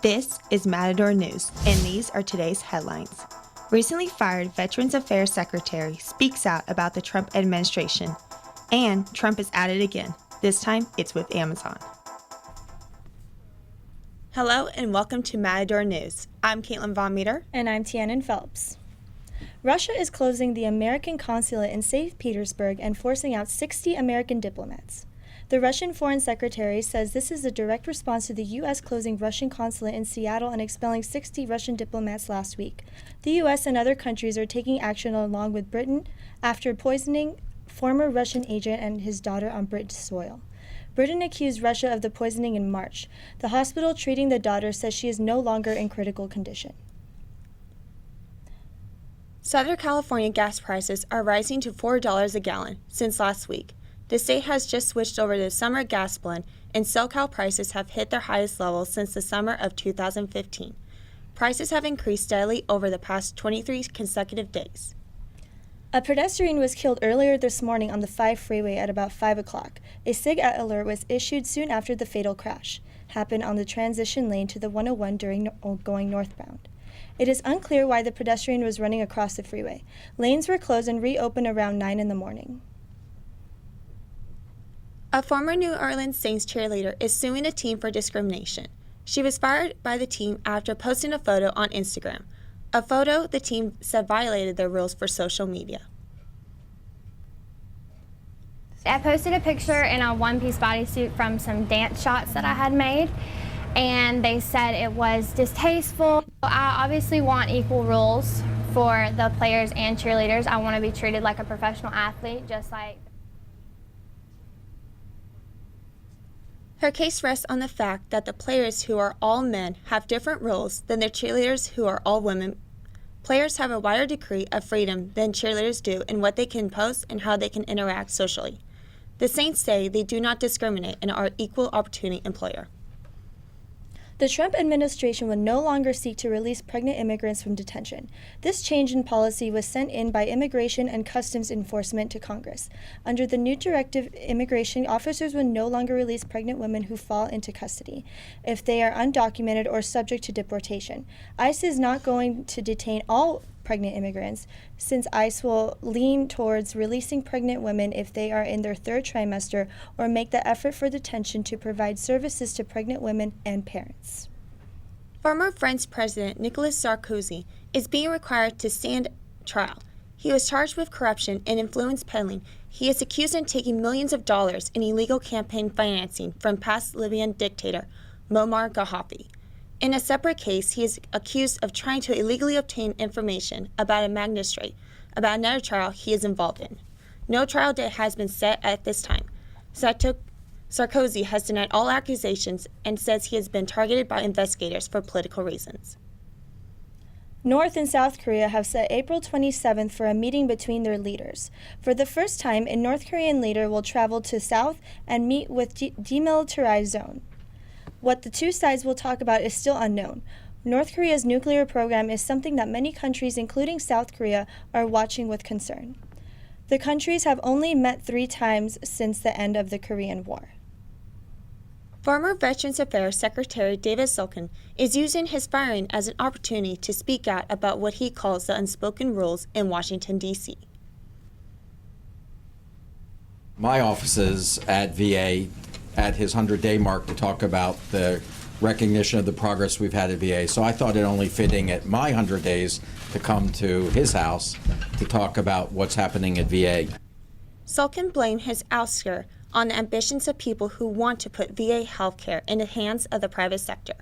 This is Matador News, and these are today's headlines. Recently fired Veterans Affairs Secretary speaks out about the Trump administration, and Trump is at it again. This time, it's with Amazon. Hello, and welcome to Matador News. I'm Katelyn Von Meter. And I'm Tianan Phelps. Russia is closing the American consulate in St. Petersburg and forcing out 60 American diplomats. The Russian Foreign Secretary says this is a direct response to the U.S. closing Russian consulate in Seattle and expelling 60 Russian diplomats last week. The U.S. and other countries are taking action along with Britain after poisoning former Russian agent and his daughter on British soil. Britain accused Russia of the poisoning in March. The hospital treating the daughter says she is no longer in critical condition. Southern California gas prices are rising to $4 a gallon since last week. The state has just switched over to the summer gas blend, and SoCal prices have hit their highest level since the summer of 2015. Prices have increased steadily over the past 23 consecutive days. A pedestrian was killed earlier this morning on the 5 freeway at about 5 o'clock. A SIG alert was issued soon after the fatal crash happened on the transition lane to the 101 during going northbound. It is unclear why the pedestrian was running across the freeway. Lanes were closed and reopened around 9 in the morning. A former New Orleans Saints cheerleader is suing a team for discrimination. She was fired by the team after posting a photo on Instagram, a photo the team said violated their rules for social media. I posted a picture in a one-piece bodysuit from some dance shots that I had made, and they said it was distasteful. I obviously want equal rules for the players and cheerleaders. I want to be treated like a professional athlete, just like. Her case rests on the fact that the players who are all men have different rules than the cheerleaders who are all women. Players have a wider degree of freedom than cheerleaders do in what they can post and how they can interact socially. The Saints say they do not discriminate and are an equal opportunity employer. The Trump administration would no longer seek to release pregnant immigrants from detention. This change in policy was sent in by Immigration and Customs Enforcement to Congress. Under the new directive, immigration officers would no longer release pregnant women who fall into custody if they are undocumented or subject to deportation. ICE is not going to detain all pregnant immigrants, since ICE will lean towards releasing pregnant women if they are in their third trimester or make the effort for detention to provide services to pregnant women and parents. Former French President Nicolas Sarkozy is being required to stand trial. He was charged with corruption and influence peddling. He is accused of taking millions of dollars in illegal campaign financing from past Libyan dictator Muammar Gaddafi. In a separate case, he is accused of trying to illegally obtain information about a magistrate about another trial he is involved in. No trial date has been set at this time. Sarkozy has denied all accusations and says he has been targeted by investigators for political reasons. North and South Korea have set April 27th for a meeting between their leaders. For the first time, a North Korean leader will travel to South and meet with demilitarized zone. What the two sides will talk about is still unknown. North Korea's nuclear program is something that many countries, including South Korea, are watching with concern. The countries have only met 3 times since the end of the Korean War. Former Veterans Affairs Secretary David Shulkin is using his firing as an opportunity to speak out about what he calls the unspoken rules in Washington, D.C. My office is at VA at his 100-day mark to talk about the recognition of the progress we've had at VA. So I thought it only fitting at my 100 days to come to his house to talk about what's happening at VA. Shulkin blamed his ouster on the ambitions of people who want to put VA healthcare in the hands of the private sector.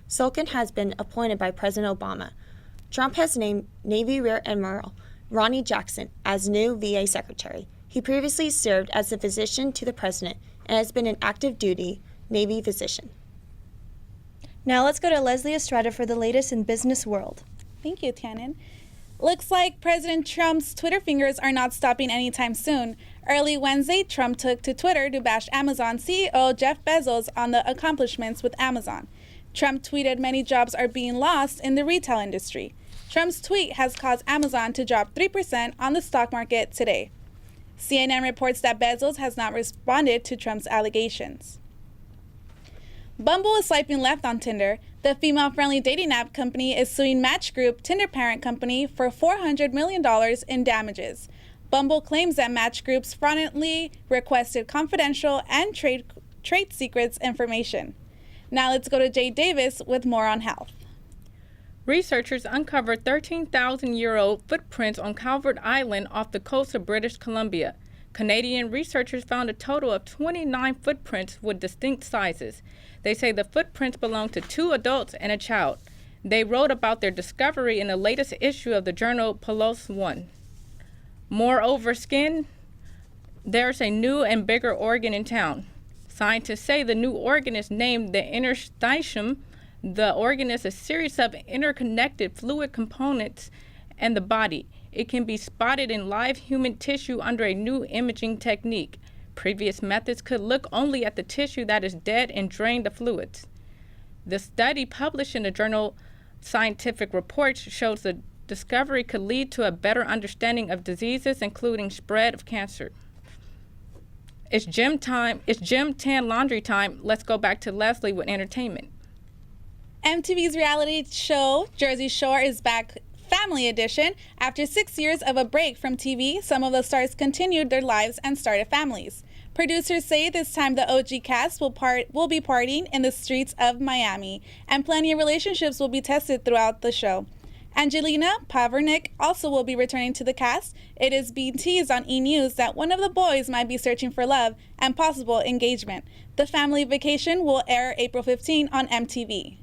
Shulkin has been appointed by President Obama. Trump has named Navy Rear Admiral Ronnie Jackson as new VA Secretary. He previously served as a physician to the president and has been an active duty Navy physician. Now let's go to Leslie Estrada for the latest in business world. Thank you, Tianan. Looks like President Trump's Twitter fingers are not stopping anytime soon. Early Wednesday, Trump took to Twitter to bash Amazon CEO Jeff Bezos on the accomplishments with Amazon. Trump tweeted many jobs are being lost in the retail industry. Trump's tweet has caused Amazon to drop 3% on the stock market today. CNN reports that Bezos has not responded to Trump's allegations. Bumble is swiping left on Tinder. The female-friendly dating app company is suing Match Group, Tinder parent company, for $400 million in damages. Bumble claims that Match Group's fraudulently requested confidential and trade secrets information. Now let's go to Jade Davis with more on health. Researchers uncovered 13,000-year-old footprints on Calvert Island off the coast of British Columbia. Canadian researchers found a total of 29 footprints with distinct sizes. They say the footprints belong to 2 adults and a child. They wrote about their discovery in the latest issue of the journal PLOS One. Moreover, skin, there's a new and bigger organ in town. Scientists say the new organ is named the interstitium. The organ is a series of interconnected fluid components in the body. It can be spotted in live human tissue under a new imaging technique. Previous methods could look only at the tissue that is dead and drain the fluids. The study published in the journal Scientific Reports shows the discovery could lead to a better understanding of diseases, including spread of cancer. It's gym time. It's gym tan laundry time. Let's go back to Leslie with entertainment. MTV's reality show, Jersey Shore, is back, Family Edition. After 6 years of a break from TV, some of the stars continued their lives and started families. Producers say this time the OG cast will be partying in the streets of Miami, and plenty of relationships will be tested throughout the show. Angelina Pavernick also will be returning to the cast. It is being teased on E! News that one of the boys might be searching for love and possible engagement. The Family Vacation will air April 15 on MTV.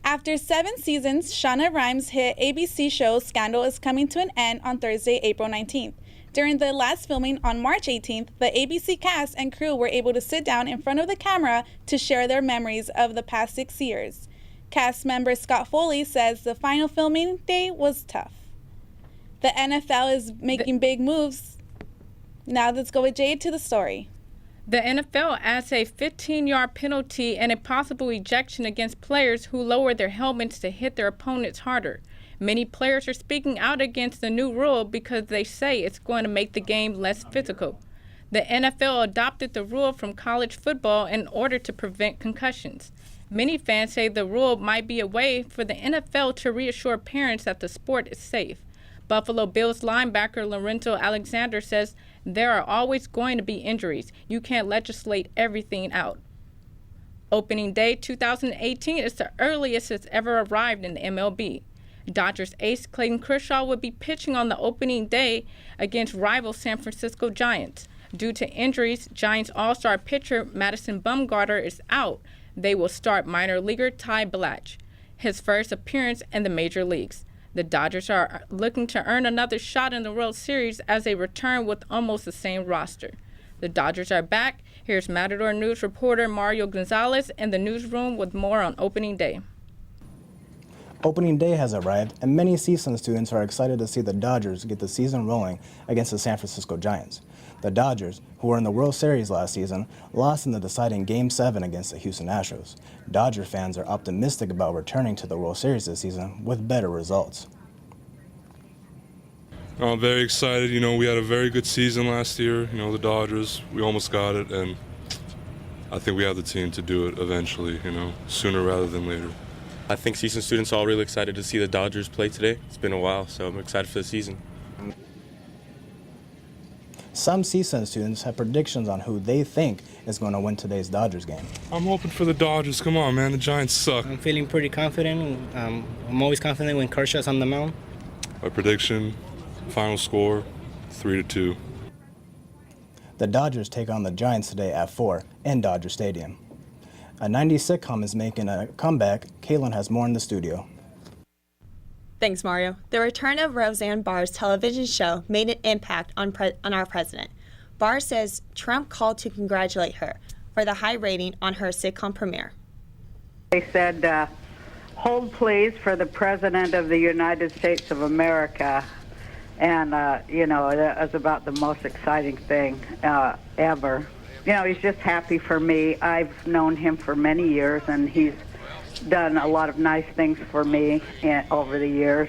After 7 seasons, Shonda Rhimes' hit ABC show Scandal is coming to an end on Thursday, April 19th. During the last filming on March 18th, the ABC cast and crew were able to sit down in front of the camera to share their memories of the past 6 years. Cast member Scott Foley says the final filming day was tough. The NFL is making big moves. Now let's go with Jade to the story. The NFL adds a 15-yard penalty and a possible ejection against players who lower their helmets to hit their opponents harder. Many players are speaking out against the new rule because they say it's going to make the game less physical. The NFL adopted the rule from college football in order to prevent concussions. Many fans say the rule might be a way for the NFL to reassure parents that the sport is safe. Buffalo Bills linebacker Lorenzo Alexander says there are always going to be injuries. You can't legislate everything out. Opening day 2018 is the earliest it's ever arrived in the MLB. Dodgers ace Clayton Kershaw will be pitching on the opening day against rival San Francisco Giants. Due to injuries, Giants all-star pitcher Madison Bumgarner is out. They will start minor leaguer Ty Blach, his first appearance in the major leagues. The Dodgers are looking to earn another shot in the World Series as they return with almost the same roster. The Dodgers are back. Here's Matador News reporter Mario Gonzalez in the newsroom with more on opening day. Opening day has arrived, and many CSUN students are excited to see the Dodgers get the season rolling against the San Francisco Giants. The Dodgers, who were in the World Series last season, lost in the deciding Game 7 against the Houston Astros. Dodger fans are optimistic about returning to the World Series this season with better results. I'm very excited. We had a very good season last year. The Dodgers, we almost got it, and I think we have the team to do it eventually, sooner rather than later. I think CSUN students are all really excited to see the Dodgers play today. It's been a while, so I'm excited for the season. Some CSUN students have predictions on who they think is going to win today's Dodgers game. I'm hoping for the Dodgers. Come on, man. The Giants suck. I'm feeling pretty confident. I'm always confident when Kershaw's on the mound. My prediction, final score, 3-2. The Dodgers take on the Giants today at 4 in Dodger Stadium. A 90s sitcom is making a comeback. Katelyn has more in the studio. Thanks, Mario. The return of Roseanne Barr's television show made an impact on our president. Barr says Trump called to congratulate her for the high rating on her sitcom premiere. They said, hold please for the President of the United States of America. And, that was about the most exciting thing ever. He's just happy for me. I've known him for many years, and he's done a lot of nice things for me over the years.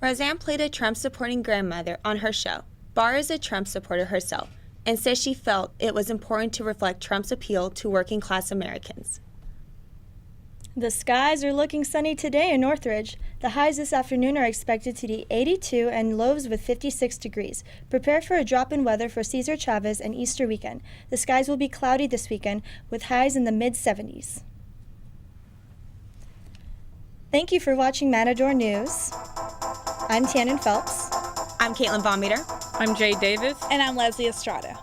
Roseanne played a Trump-supporting grandmother on her show. Barr is a Trump supporter herself. and says she felt it was important to reflect Trump's appeal to working class Americans. The skies are looking sunny today in Northridge. The highs this afternoon are expected to be 82 and lows with 56 degrees. Prepare for a drop in weather for Cesar Chavez and Easter weekend. The skies will be cloudy this weekend with highs in the mid-70s. Thank you for watching Matador News. I'm Tianan Phelps. I'm Katelyn Von Meter. I'm Jade Davis. And I'm Leslie Estrada.